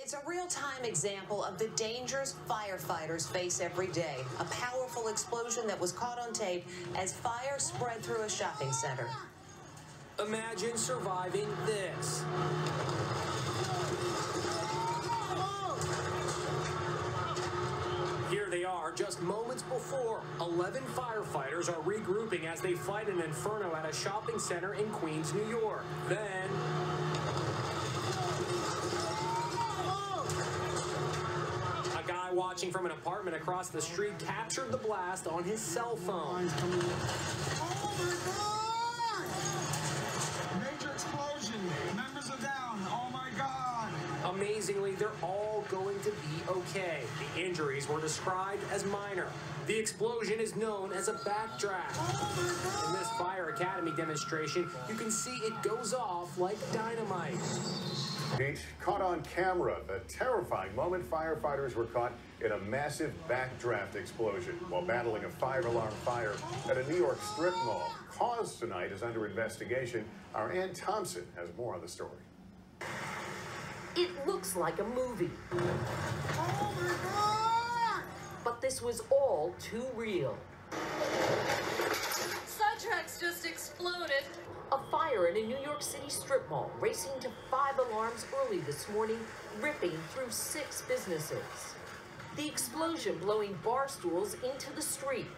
It's a real-time example of the dangers firefighters face every day. A powerful explosion that was caught on tape as fire spread through a shopping center. Imagine surviving this. Here they are just moments before. 11 firefighters are regrouping as they fight an inferno at a shopping center in Queens, New York. Then a guy watching from an apartment across the street captured the blast on his cell phone. Oh my God! Major explosion. Members are down. Oh my God! Amazingly, they're all going to be okay. The injuries were described as minor. The explosion is known as a backdraft. In this Fire Academy demonstration, you can see it goes off like dynamite. Beach caught on camera the terrifying moment firefighters were caught in a massive backdraft explosion while battling a five-alarm fire at a New York strip mall. Cause tonight is under investigation. Our Ann Thompson has more on the story. It looks like a movie. Oh my God! But this was all too real. Sawtracks just exploded. A fire in a New York City strip mall racing to 5 alarms early this morning, ripping through 6 businesses. The explosion blowing bar stools into the street,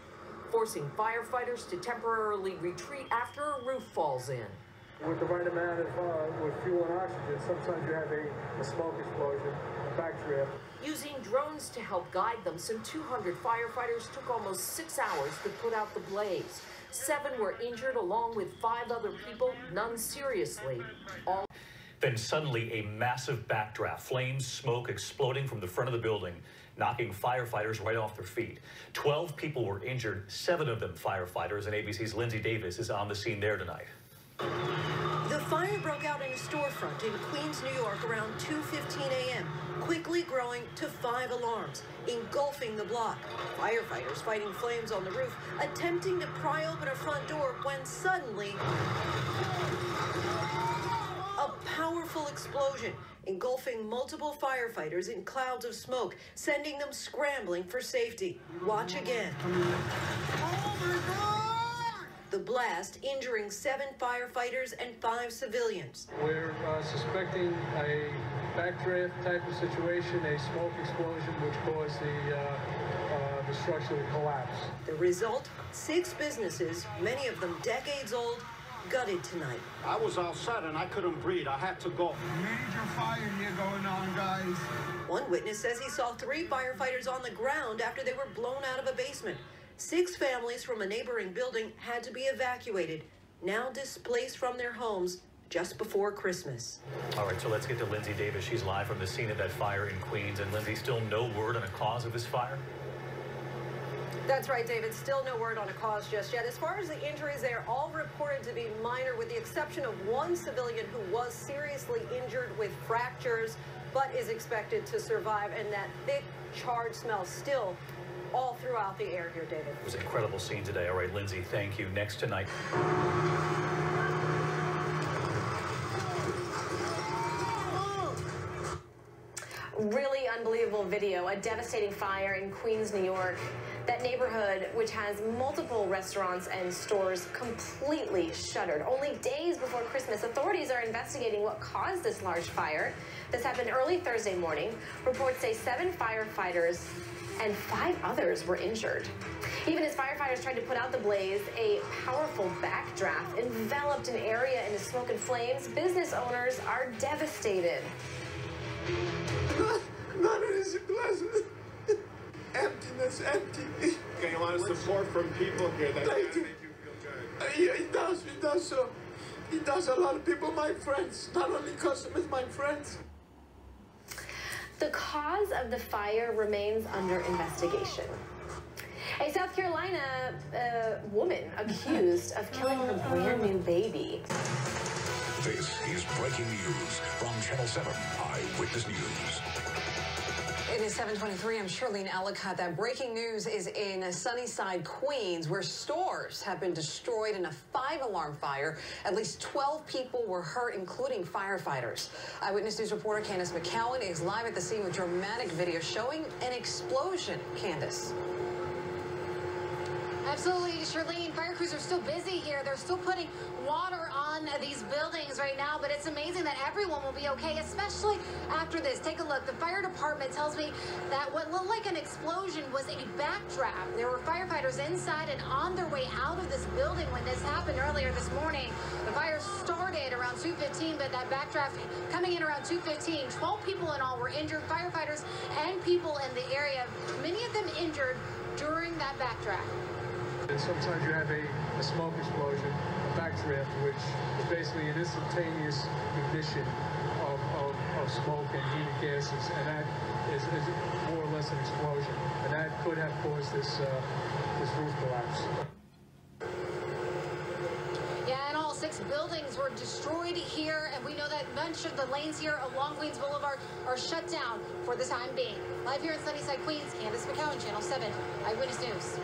forcing firefighters to temporarily retreat after a roof falls in. With the right amount of with fuel and oxygen, sometimes you have a smoke explosion, a backdraft. Using drones to help guide them, some 200 firefighters took almost 6 hours to put out the blaze. 7 were injured along with 5 other people, none seriously. Then suddenly a massive backdraft, flames, smoke exploding from the front of the building, knocking firefighters right off their feet. 12 people were injured, 7 of them firefighters, and ABC's Lindsay Davis is on the scene there tonight. The fire broke out in a storefront in Queens, New York around 2:15 a.m., quickly growing to 5 alarms, engulfing the block. Firefighters fighting flames on the roof, attempting to pry open a front door when suddenly a powerful explosion, engulfing multiple firefighters in clouds of smoke, sending them scrambling for safety. Watch again. Oh my God! The blast injuring 7 firefighters and 5 civilians. We're suspecting a backdraft type of situation, a smoke explosion which caused the structure to collapse. The result, 6 businesses, many of them decades old, gutted tonight. I was outside and I couldn't breathe. I had to go. Major fire here going on, guys. One witness says he saw 3 firefighters on the ground after they were blown out of a basement. 6 families from a neighboring building had to be evacuated, now displaced from their homes just before Christmas. All right, so let's get to Lindsay Davis. She's live from the scene of that fire in Queens. And Lindsay, still no word on a cause of this fire? That's right, David. Still no word on a cause just yet. As far as the injuries, they are all reported to be minor, with the exception of one civilian who was seriously injured with fractures, but is expected to survive. And that thick, charred smell still all throughout the air here, David. It was an incredible scene today. All right, Lindsay, thank you. Next tonight. Really unbelievable video. A devastating fire in Queens, New York. That neighborhood, which has multiple restaurants and stores, completely shuttered. Only days before Christmas, authorities are investigating what caused this large fire. This happened early Thursday morning. Reports say 7 firefighters and 5 others were injured. Even as firefighters tried to put out the blaze, a powerful backdraft enveloped an area into smoke and flames. Business owners are devastated. None of this is pleasant. Emptiness, empty. Getting a lot of support from people here that make you feel good. Yeah, it does so. It does a lot of people, my friends. Not only customers, my friends. The cause of the fire remains under investigation. A South Carolina woman accused of killing her brand new baby. This is breaking news from Channel 7 Eyewitness News. It is 7:23. I'm Charlene Ellicott. That breaking news is in Sunnyside, Queens, where stores have been destroyed in a 5-alarm fire. At least 12 people were hurt, including firefighters. Eyewitness News reporter Candace McCowan is live at the scene with dramatic video showing an explosion. Candace. Absolutely, Charlene. Fire crews are still busy here. They're still putting water on these buildings right now, but it's amazing that everyone will be okay, especially after this. Take a look. The fire department tells me that what looked like an explosion was a backdraft. There were firefighters inside and on their way out of this building when this happened earlier this morning. The fire started around 2:15, but that backdraft coming in around 2:15. 12 people in all were injured, firefighters and people in the area, many of them injured during that backdraft. And sometimes you have a smoke explosion, a backdraft, which is basically an instantaneous ignition of smoke and heated gases, and that is more or less an explosion, and that could have caused this roof collapse. Yeah, and all 6 buildings were destroyed here, and we know that much of the lanes here along Queens Boulevard are shut down for the time being. Live here in Sunnyside, Queens, Candace McCowan, Channel 7, Eyewitness News.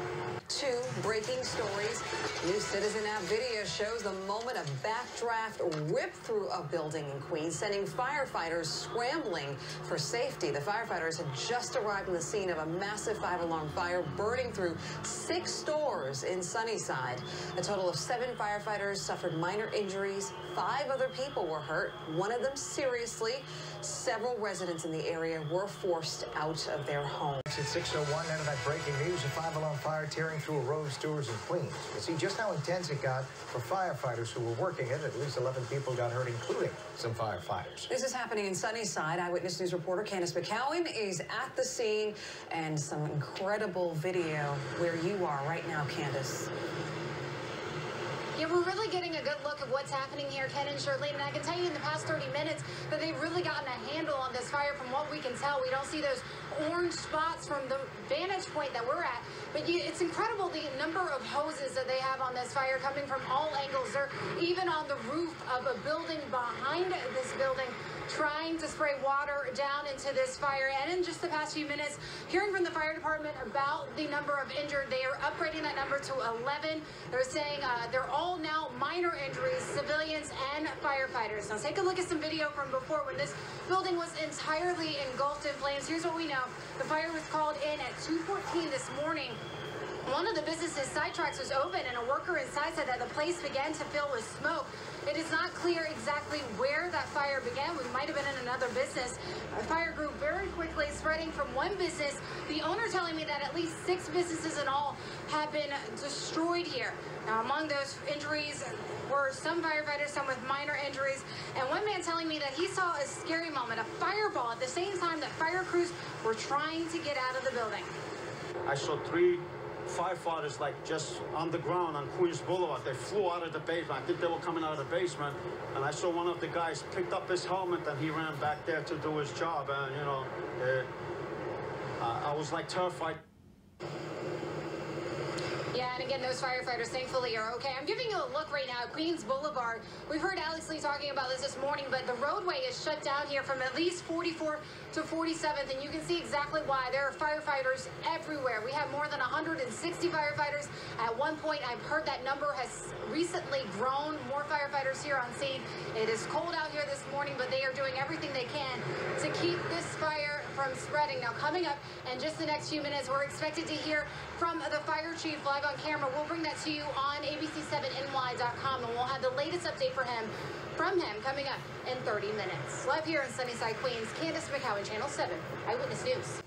2 breaking stories. New Citizen app video shows the moment a backdraft ripped through a building in Queens, sending firefighters scrambling for safety. The firefighters had just arrived on the scene of a massive 5-alarm fire burning through 6 stores in Sunnyside. A total of 7 firefighters suffered minor injuries. 5 other people were hurt, one of them seriously. Several residents in the area were forced out of their homes. At 6:01, out of that breaking news, a 5-alarm fire tearing through a row of stores in Queens. We'll see just how intense it got for firefighters who were working it. At least 11 people got hurt, including some firefighters. This is happening in Sunnyside. Eyewitness News reporter Candace McCowan is at the scene, and some incredible video where you are right now, Candace. Yeah, we're really getting a good look at what's happening here, Ken and Charlene, and I can tell you in the past 30 minutes that they've really gotten a handle on this fire. From what we can tell, we don't see those orange spots from the vantage point that we're at, but it's incredible the number of hoses that they have on this fire coming from all angles. They're even on the roof of a building behind this building, trying to spray water down into this fire. And in just the past few minutes, hearing from the fire department about the number of injured, they are upgrading that number to 11. They're saying they're all now minor injuries, civilians and firefighters. Now take a look at some video from before when this building was entirely engulfed in flames. Here's what we know. The fire was called in at 2:14 this morning. One of the businesses' side tracks was open, and a worker inside said that the place began to fill with smoke. It is not clear exactly where that fire began. We might have been in another business. The fire grew very quickly, spreading from one business. The owner telling me that at least 6 businesses in all have been destroyed here. Now, among those injuries were some firefighters, some with minor injuries, and one man telling me that he saw a scary moment, a fireball, at the same time that fire crews were trying to get out of the building. I saw 3 firefighters like just on the ground on Queens Boulevard. They flew out of the basement. I think they were coming out of the basement, and I saw one of the guys picked up his helmet and he ran back there to do his job. And you know, I was like terrified. Yeah, and again, those firefighters thankfully are okay. I'm giving you a look right now at Queens Boulevard. We've heard Alex Lee talking about this morning, but the roadway is shut down here from at least 44th to 47th, and you can see exactly why. There are firefighters everywhere. We have more than 160 firefighters. At one point, I've heard that number has recently grown. More firefighters here on scene. It is cold out here this morning, but they are doing everything they can to keep this fire from spreading. Now, coming up in just the next few minutes, we're expected to hear from the fire chief live on camera. We'll bring that to you on ABC7NY.com, and we'll have the latest update from him coming up in 30 minutes. Live here in Sunnyside, Queens, Candace McCowan, Channel 7, Eyewitness News.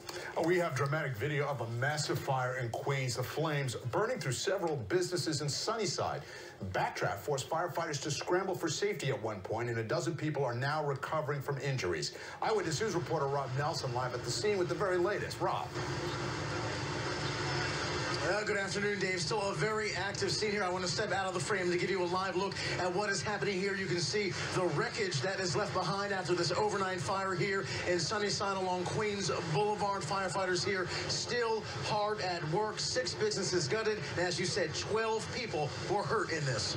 We have dramatic video of a massive fire in Queens. The flames burning through several businesses in Sunnyside. Backdraft forced firefighters to scramble for safety at one point, and a dozen people are now recovering from injuries. Eyewitness News reporter Rob Nelson live at the scene with the very latest. Rob. Good afternoon, Dave. Still a very active scene here. I want to step out of the frame to give you a live look at what is happening here. You can see the wreckage that is left behind after this overnight fire here in Sunnyside along Queens Boulevard. Firefighters here still hard at work. 6 businesses gutted. And as you said, 12 people were hurt in this.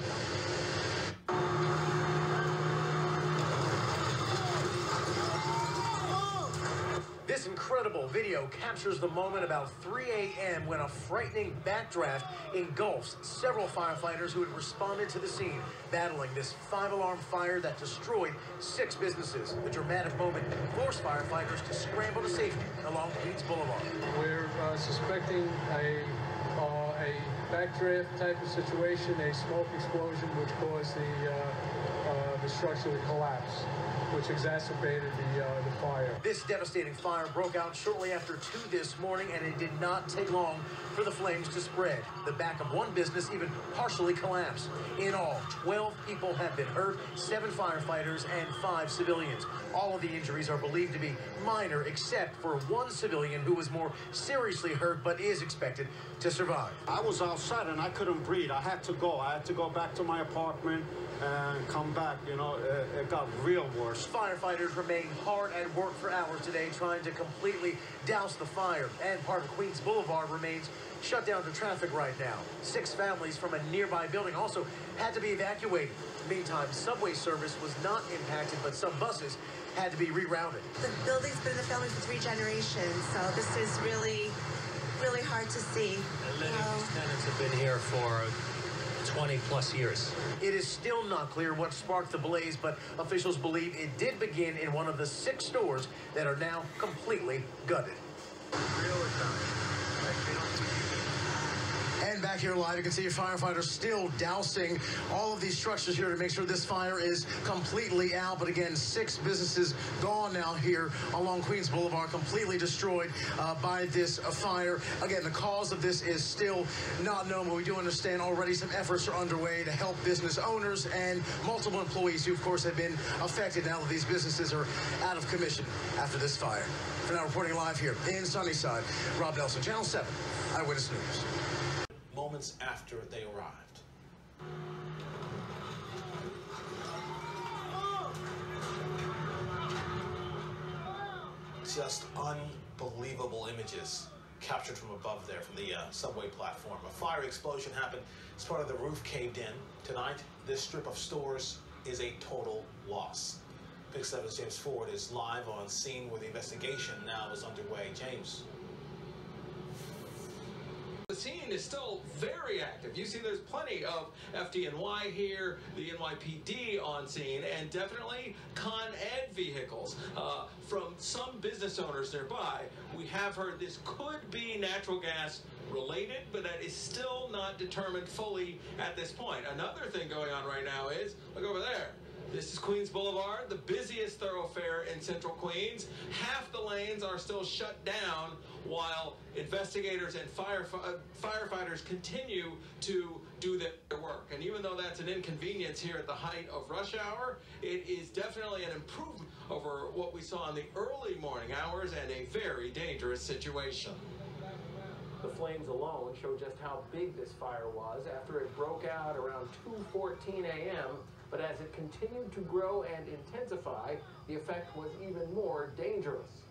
This incredible Incredible video captures the moment about 3 a.m. when a frightening backdraft engulfs several firefighters who had responded to the scene, battling this 5-alarm fire that destroyed 6 businesses. The dramatic moment forced firefighters to scramble to safety along Queens Boulevard. We're suspecting a backdraft type of situation, a smoke explosion which caused the structure to collapse, which exacerbated the fire. This devastating fire broke out shortly after 2 this morning, and it did not take long for the flames to spread. The back of one business even partially collapsed. In all, 12 people have been hurt, 7 firefighters and 5 civilians. All of the injuries are believed to be minor, except for 1 civilian who was more seriously hurt but is expected to survive. I was outside and I couldn't breathe. I had to go. I had to go back to my apartment and come back. You know, it got real worse. Firefighters remain hard at work for hours today trying to completely douse the fire, and part of Queens Boulevard remains shut down to traffic right now. 6 families from a nearby building also had to be evacuated. Meantime, subway service was not impacted, but some buses had to be rerouted. The building's been in the family for 3 generations, so this is really hard to see. Many of these tenants have been here for 20+ years. It is still not clear what sparked the blaze, but officials believe it did begin in one of the 6 stores that are now completely gutted. And back here live, you can see firefighters still dousing all of these structures here to make sure this fire is completely out. But again, 6 businesses gone now here along Queens Boulevard, completely destroyed by this fire. Again, the cause of this is still not known, but we do understand already some efforts are underway to help business owners and multiple employees who, of course, have been affected now that these businesses are out of commission after this fire. For now, reporting live here in Sunnyside, Rob Nelson, Channel 7, Eyewitness News. Moments after they arrived. Just unbelievable images captured from above there, from the subway platform. A fire explosion happened as part of the roof caved in. Tonight, this strip of stores is a total loss. PIX11's James Ford is live on scene where the investigation now is underway. James. The scene is still very active. You see there's plenty of FDNY here, the NYPD on scene, and definitely Con Ed vehicles. From some business owners nearby, we have heard this could be natural gas related, but that is still not determined fully at this point. Another thing going on right now is, look over there. This is Queens Boulevard, the busiest thoroughfare in central Queens. Half the lanes are still shut down while investigators and firefighters continue to do their work. And even though that's an inconvenience here at the height of rush hour, it is definitely an improvement over what we saw in the early morning hours and a very dangerous situation. The flames alone show just how big this fire was after it broke out around 2:14 a.m. But as it continued to grow and intensify, the effect was even more dangerous.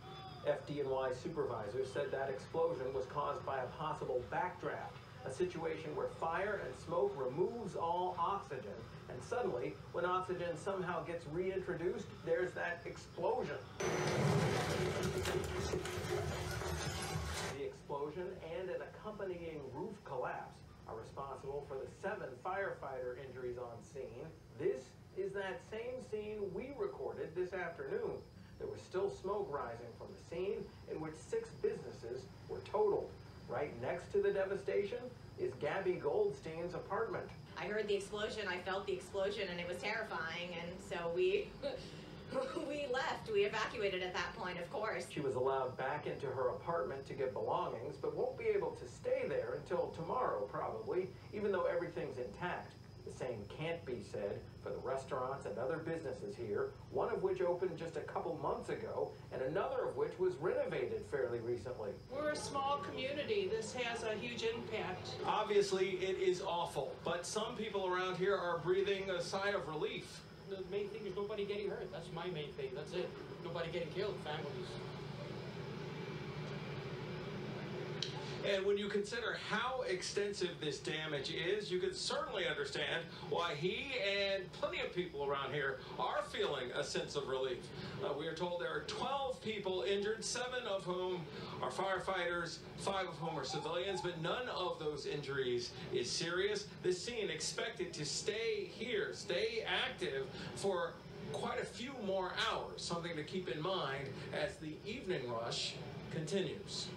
FDNY supervisors said that explosion was caused by a possible backdraft, a situation where fire and smoke removes all oxygen, and suddenly, when oxygen somehow gets reintroduced, there's that explosion. The explosion and an accompanying roof collapse are responsible for the 7 firefighter injuries on scene. This is that same scene we recorded this afternoon. There was still smoke rising from the scene in which 6 businesses were totaled. Right next to the devastation is Gabby Goldstein's apartment. I heard the explosion, I felt the explosion, and it was terrifying, and so we left. We evacuated at that point, of course. She was allowed back into her apartment to get belongings, but won't be able to stay there until tomorrow, probably, even though everything's intact. The same can't be said for the restaurants and other businesses here, one of which opened just a couple months ago, and another of which was renovated fairly recently. We're a small community. This has a huge impact. Obviously, it is awful, but some people around here are breathing a sigh of relief. The main thing is nobody getting hurt. That's my main thing. That's it. Nobody getting killed. Families. And when you consider how extensive this damage is, you can certainly understand why he and plenty of people around here are feeling a sense of relief. We are told there are 12 people injured, 7 of whom are firefighters, 5 of whom are civilians, but none of those injuries is serious. This scene expected to stay here, stay active for quite a few more hours, something to keep in mind as the evening rush continues.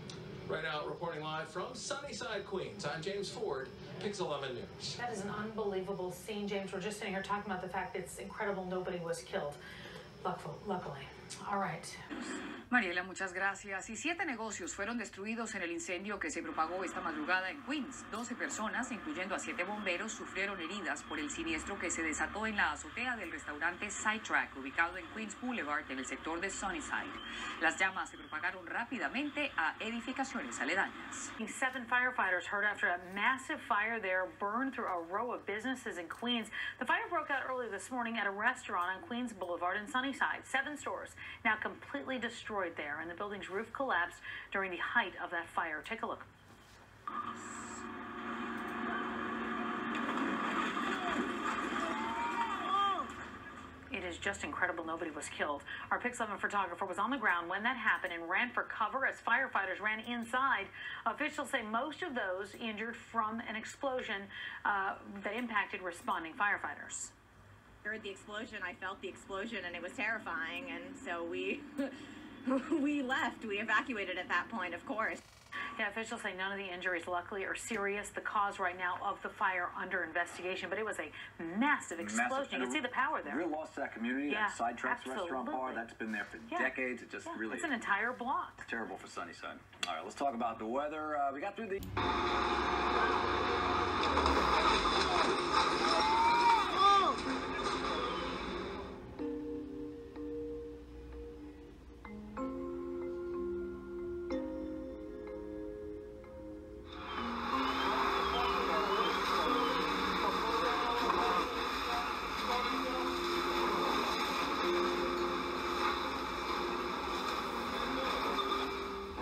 Right now, reporting live from Sunnyside, Queens, I'm James Ford, PIX11 News. That is an unbelievable scene, James. We're just sitting here talking about the fact it's incredible nobody was killed. Luckily. All right. Mariela, muchas gracias. Y 7 negocios fueron destruidos en el incendio que se propagó esta madrugada en Queens. 12 personas, incluyendo a 7 bomberos, sufrieron heridas por el siniestro que se desató en la azotea del restaurante Sidetrack, ubicado en Queens Boulevard, en el sector de Sunnyside. Las llamas se propagaron rápidamente a edificaciones aledañas. 7 firefighters hurt after a massive fire there burned through a row of businesses in Queens. The fire broke out early this morning at a restaurant on Queens Boulevard in Sunnyside. 7 stores now completely destroyed there, and the building's roof collapsed during the height of that fire. Take a look. It is just incredible nobody was killed. Our PIX11 photographer was on the ground when that happened and ran for cover as firefighters ran inside. Officials say most of those injured from an explosion that impacted responding firefighters. I heard the explosion, I felt the explosion, and it was terrifying, and so we left. We evacuated at that point, of course. Yeah, officials say none of the injuries, luckily, are serious. The cause right now of the fire under investigation, but it was a massive explosion. You can see the power there. Real loss to that community, yeah, that Sidetrack's restaurant bar, that's been there for decades. It just really... It's an entire block. It's terrible for Sunnyside. All right, let's talk about the weather. We got through the...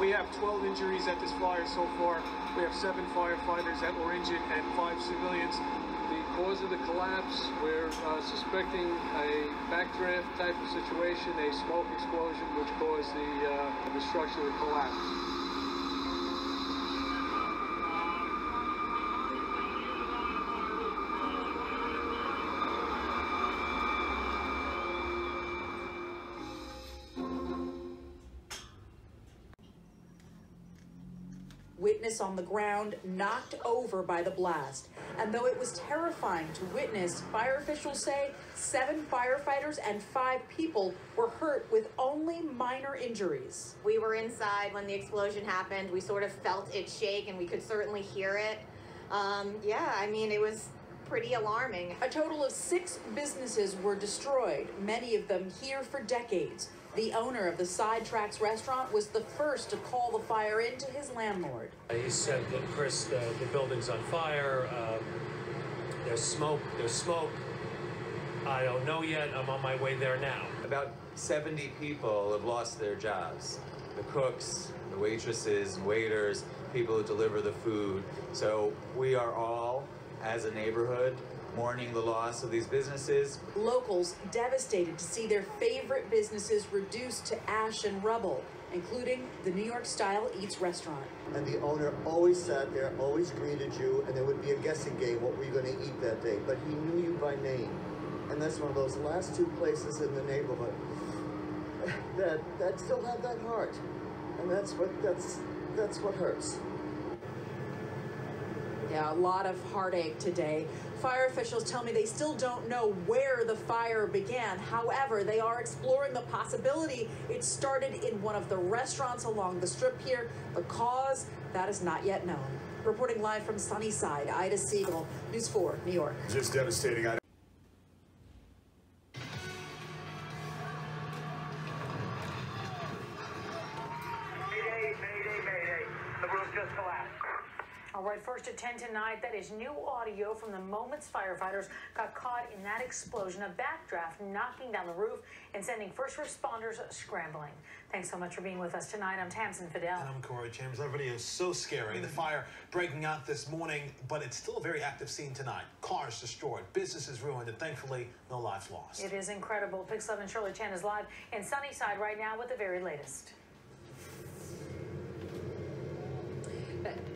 We have 12 injuries at this fire so far. We have 7 firefighters that were injured and 5 civilians. The cause of the collapse, we're suspecting a backdraft type of situation, a smoke explosion which caused the structure to collapse. Witness on the ground knocked over by the blast. And though it was terrifying to witness, fire officials say 7 firefighters and 5 people were hurt with only minor injuries. We were inside when the explosion happened. We sort of felt it shake, and we could certainly hear it. Yeah, I mean, it was pretty alarming. A total of 6 businesses were destroyed, many of them here for decades. The owner of the Sidetracks restaurant was the first to call the fire in to his landlord. He said that, Chris, the building's on fire. There's smoke. I don't know yet. I'm on my way there now. About 70 people have lost their jobs. The cooks, the waitresses, waiters, people who deliver the food. So we are all, as a neighborhood, mourning the loss of these businesses. Locals devastated to see their favorite businesses reduced to ash and rubble, including the New York Style Eats restaurant. And the owner always sat there, always greeted you, and there would be a guessing game what were you going to eat that day. But he knew you by name. And that's one of those last 2 places in the neighborhood that still have that heart. And that's what hurts. Yeah, a lot of heartache today. Fire officials tell me they still don't know where the fire began. However, they are exploring the possibility it started in one of the restaurants along the strip here. The cause, that is not yet known. Reporting live from Sunnyside, Ida Siegel, News 4, New York. Just devastating. Mayday, mayday, mayday. The roof just collapsed. All right, first at 10 tonight, that is new audio from the moments firefighters got caught in that explosion, a backdraft knocking down the roof and sending first responders scrambling. Thanks so much for being with us tonight. I'm Tamsin Fidel. And I'm Corey Chambers. That video is so scary. The fire breaking out this morning, but it's still a very active scene tonight. Cars destroyed, businesses ruined, and thankfully, no lives lost. It is incredible. PIX11 Shirley Chan is live in Sunnyside right now with the very latest.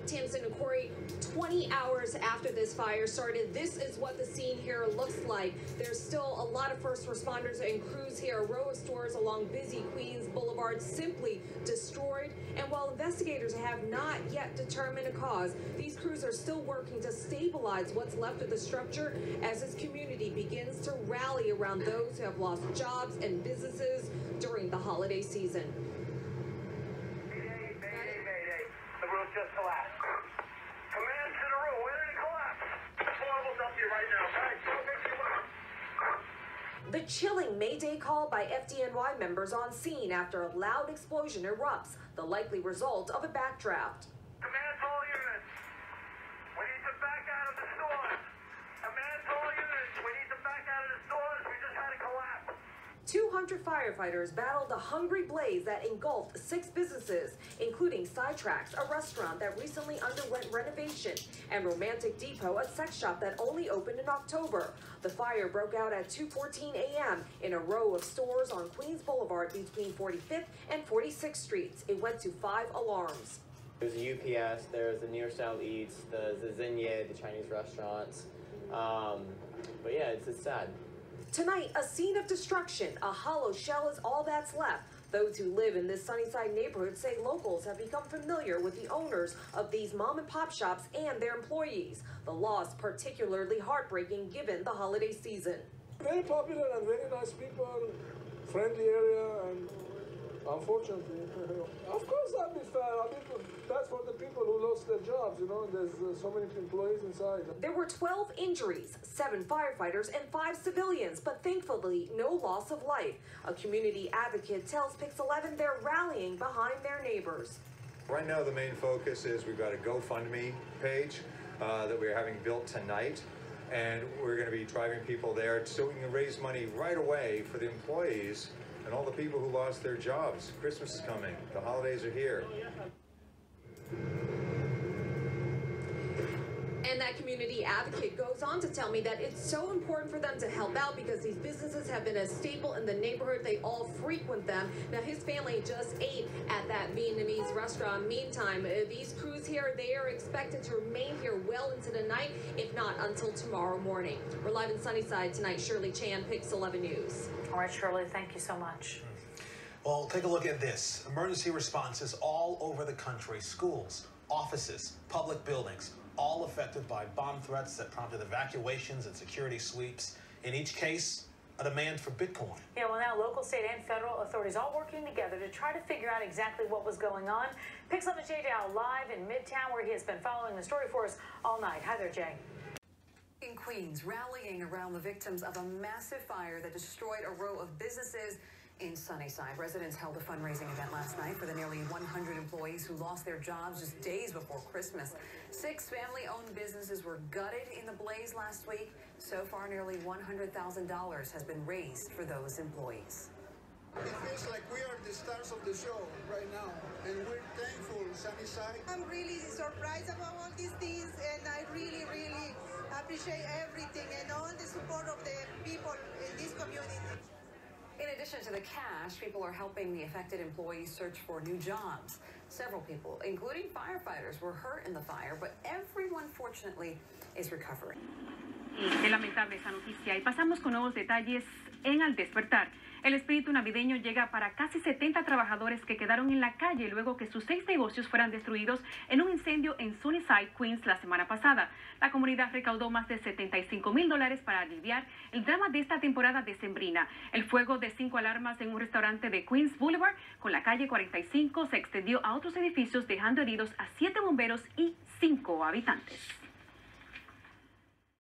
Tamsin and Corey, 20 hours after this fire started, this is what the scene here looks like. There's still a lot of first responders and crews here. A row of stores along busy Queens Boulevard simply destroyed. And while investigators have not yet determined a cause, these crews are still working to stabilize what's left of the structure as this community begins to rally around those who have lost jobs and businesses during the holiday season. The roof just collapsed. Command to the room. Where did it collapse? Horrible's up here right now. The chilling Mayday call by FDNY members on scene after a loud explosion erupts, the likely result of a backdraft. Command to all units. We need to back out of the stores. Command to all units. We need to back out of the stores. We just had a collapse. 200 firefighters battled a hungry blaze that engulfed 6 businesses, including Sidetracks, a restaurant that recently underwent renovation, and Romantic Depot, a sex shop that only opened in October. The fire broke out at 2:14 a.m. in a row of stores on Queens Boulevard between 45th and 46th Streets. It went to 5 alarms. There's a UPS, there's the Near Style Eats, the Zinye, the Chinese restaurants. But yeah, it's sad. Tonight, a scene of destruction. A hollow shell is all that's left. Those who live in this Sunnyside neighborhood say locals have become familiar with the owners of these mom and pop shops and their employees. The loss particularly heartbreaking given the holiday season. Very popular and very nice people, friendly area, and unfortunately, of course that'd be fair. I mean, that's for the people who lost their jobs, you know, there's so many employees inside. There were 12 injuries, 7 firefighters and 5 civilians, but thankfully no loss of life. A community advocate tells PIX11 they're rallying behind their neighbors. Right now the main focus is we've got a GoFundMe page that we're having built tonight, and we're going to be driving people there so we can raise money right away for the employees and all the people who lost their jobs. Christmas is coming. The holidays are here. And that community advocate goes on to tell me that it's so important for them to help out because these businesses have been a staple in the neighborhood. They all frequent them. Now, his family just ate at that Vietnamese restaurant. Meantime, these crews here, they are expected to remain here well into the night, if not until tomorrow morning. We're live in Sunnyside tonight. Shirley Chan, PIX11 News. All right, Shirley, thank you so much. Well, take a look at this. Emergency responses all over the country. Schools, offices, public buildings, all affected by bomb threats that prompted evacuations and security sweeps. In each case, a demand for Bitcoin. Yeah, well, now local, state, and federal authorities all working together to try to figure out exactly what was going on. PIX11 Jay now live in Midtown, where he has been following the story for us all night. Hi there, Jay. In Queens, rallying around the victims of a massive fire that destroyed a row of businesses in Sunnyside. Residents held a fundraising event last night for the nearly 100 employees who lost their jobs just days before Christmas. 6 family-owned businesses were gutted in the blaze last week. So far, nearly $100,000 has been raised for those employees. It feels like we are the stars of the show right now, and we're thankful, Sunnyside. I'm really surprised about all these things, and I really appreciate everything and all the support of the people in this community. In addition to the cash, people are helping the affected employees search for new jobs. Several people, including firefighters, were hurt in the fire, but everyone, fortunately, is recovering. Qué lamentable esa noticia. Y pasamos con nuevos detalles en Al Despertar. El espíritu navideño llega para casi 70 trabajadores que quedaron en la calle luego que sus 6 negocios fueran destruidos en un incendio en Sunnyside, Queens, la semana pasada. La comunidad recaudó más de $75,000 para aliviar el drama de esta temporada decembrina. El fuego de 5 alarmas en un restaurante de Queens Boulevard con la calle 45 se extendió a otros edificios, dejando heridos a 7 bomberos y 5 habitantes.